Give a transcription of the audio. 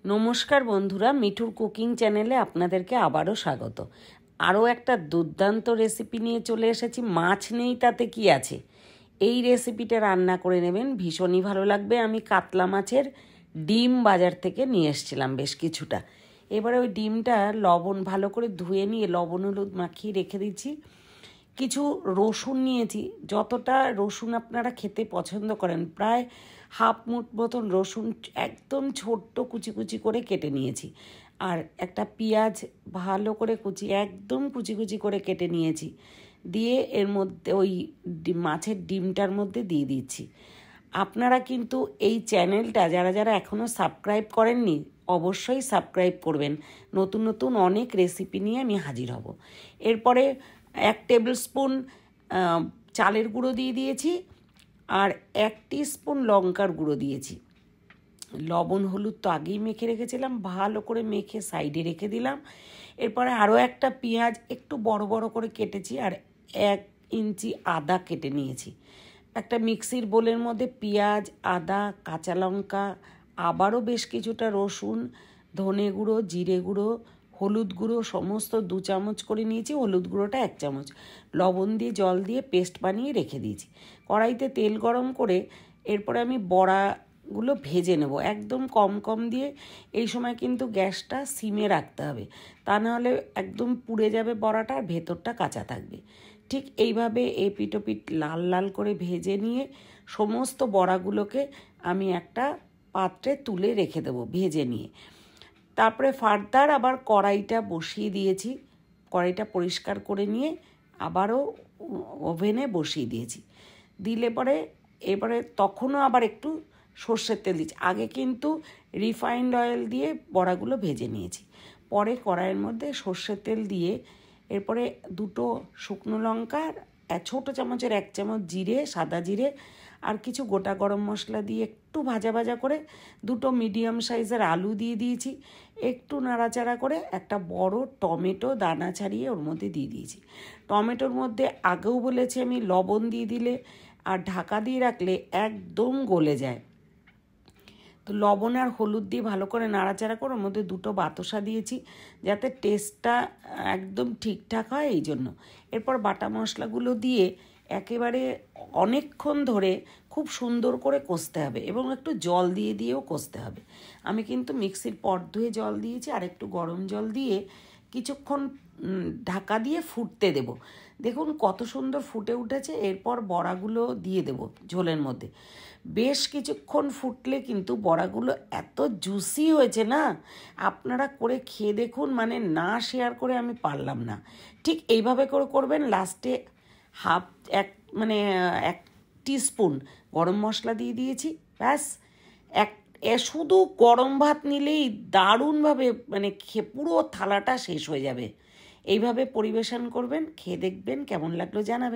নমস্কার বন্ধুরা, মিঠুর কুকিং চ্যানেলে আপনাদেরকে আবারও স্বাগত। আরও একটা দুর্দান্ত রেসিপি নিয়ে চলে এসেছি। মাছ নেই তাতে কি আছে, এই রেসিপিটা রান্না করে নেবেন, ভীষণই ভালো লাগবে। আমি কাতলা মাছের ডিম বাজার থেকে নিয়ে এসেছিলাম বেশ কিছুটা। এবারে ওই ডিমটা লবণ ভালো করে ধুয়ে নিয়ে লবণ হলুদ মাখিয়ে রেখে দিচ্ছি। কিছু রসুন নিয়েছি, যতটা রসুন আপনারা খেতে পছন্দ করেন, প্রায় হাফ মুঠ মতন রসুন একদম ছোট্ট কুচি কুচি করে কেটে নিয়েছি। আর একটা পেঁয়াজ ভালো করে একদম কুচি কুচি করে কেটে নিয়েছি। দিয়ে এর মধ্যে ওই মাছের ডিমটার মধ্যে দিয়ে দিচ্ছি। আপনারা কিন্তু এই চ্যানেলটা যারা যারা এখনও সাবস্ক্রাইব করেননি, অবশ্যই সাবস্ক্রাইব করবেন। নতুন নতুন অনেক রেসিপি নিয়ে আমি হাজির হব। এরপরে 1 টেবিল স্পুন চালের গুঁড়ো দিয়ে দিয়েছি, আর 1 টিস্পুন লঙ্কার গুঁড়ো দিয়েছি। লবণ হলুদ তো আগেই মেখে রেখেছিলাম, ভালো করে মেখে সাইডে রেখে দিলাম। এরপরে আরও একটা পেঁয়াজ একটু বড় বড় করে কেটেছি, আর 1 ইঞ্চি আদা কেটে নিয়েছি। একটা মিক্সির বোলের মধ্যে পেঁয়াজ, আদা, কাঁচা লঙ্কা, আবারও বেশ কিছুটা রসুন, ধনে গুঁড়ো, জিরে গুঁড়ো, হলুদ গুঁড়ো সমস্ত 2 চামচ করে নিয়েছি, হলুদ গুঁড়োটা 1 চামচ, লবণ দিয়ে জল দিয়ে পেস্ট বানিয়ে রেখে দিয়েছি। কড়াইতে তেল গরম করে এরপরে আমি বড়াগুলো ভেজে নেব, একদম কম কম দিয়ে। এই সময় কিন্তু গ্যাসটা সিমে রাখতে হবে, তা নাহলে একদম পুড়ে যাবে বড়াটা, আর ভেতরটা কাঁচা থাকবে। ঠিক এইভাবে এপিট ওপিট লাল লাল করে ভেজে নিয়ে সমস্ত বড়াগুলোকে আমি একটা পাত্রে তুলে রেখে দেবো ভেজে নিয়ে। তারপরে ফার্দার আবার কড়াইটা বসিয়ে দিয়েছি। কড়াইটা পরিষ্কার করে নিয়ে আবারও ওভেনে বসিয়ে দিয়েছি। দিলে পরে এবারে তখনও আবার একটু সর্ষের তেল দিচ্ছি। আগে কিন্তু রিফাইন্ড অয়েল দিয়ে বড়াগুলো ভেজে নিয়েছি, পরে কড়াইয়ের মধ্যে সর্ষের তেল দিয়ে এরপরে 2 শুকনো লঙ্কা, ছোটো চামচের 1 চামচ জিরে, সাদা জিরে, আর কিছু গোটা গরম মশলা দিয়ে একটু ভাজা ভাজা করে 2 মিডিয়াম সাইজের আলু দিয়ে দিয়েছি। একটু নাড়াচাড়া করে একটা বড় টমেটো দানা ছাড়িয়ে ওর মধ্যে দিয়ে দিয়েছি। টমেটোর মধ্যে আগেও বলেছি আমি, লবণ দিয়ে দিলে আর ঢাকা দিয়ে রাখলে একদম গলে যায়। তো লবণ আর হলুদ দিয়ে ভালো করে নাড়াচাড়া করে ওর মধ্যে 2 বাতাসা দিয়েছি, যাতে টেস্টটা একদম ঠিকঠাক হয় এই জন্য। এরপর বাটা মশলাগুলো দিয়ে একেবারে অনেকক্ষণ ধরে খুব সুন্দর করে কষতে হবে, এবং একটু জল দিয়ে দিয়েও কষতে হবে। আমি কিন্তু মিক্সির পট ধুয়ে জল দিয়েছি, আর একটু গরম জল দিয়ে কিছুক্ষণ ঢাকা দিয়ে ফুটতে দেব। দেখুন কত সুন্দর ফুটে উঠেছে। এরপর বড়াগুলো দিয়ে দেব ঝোলের মধ্যে। বেশ কিছুক্ষণ ফুটলে কিন্তু বড়াগুলো এত জুসি হয়েছে না, আপনারা করে খেয়ে দেখুন, মানে না শেয়ার করে আমি পারলাম না। ঠিক এইভাবে করে করবেন। লাস্টে এক টিস্পুন গরম মশলা দিয়ে দিয়েছি, ব্যাস। শুধু গরম ভাত নিলেই দারুণভাবে মানে পুরো থালাটা শেষ হয়ে যাবে। এইভাবে পরিবেশন করবেন, খেয়ে দেখবেন কেমন লাগলো জানাবেন।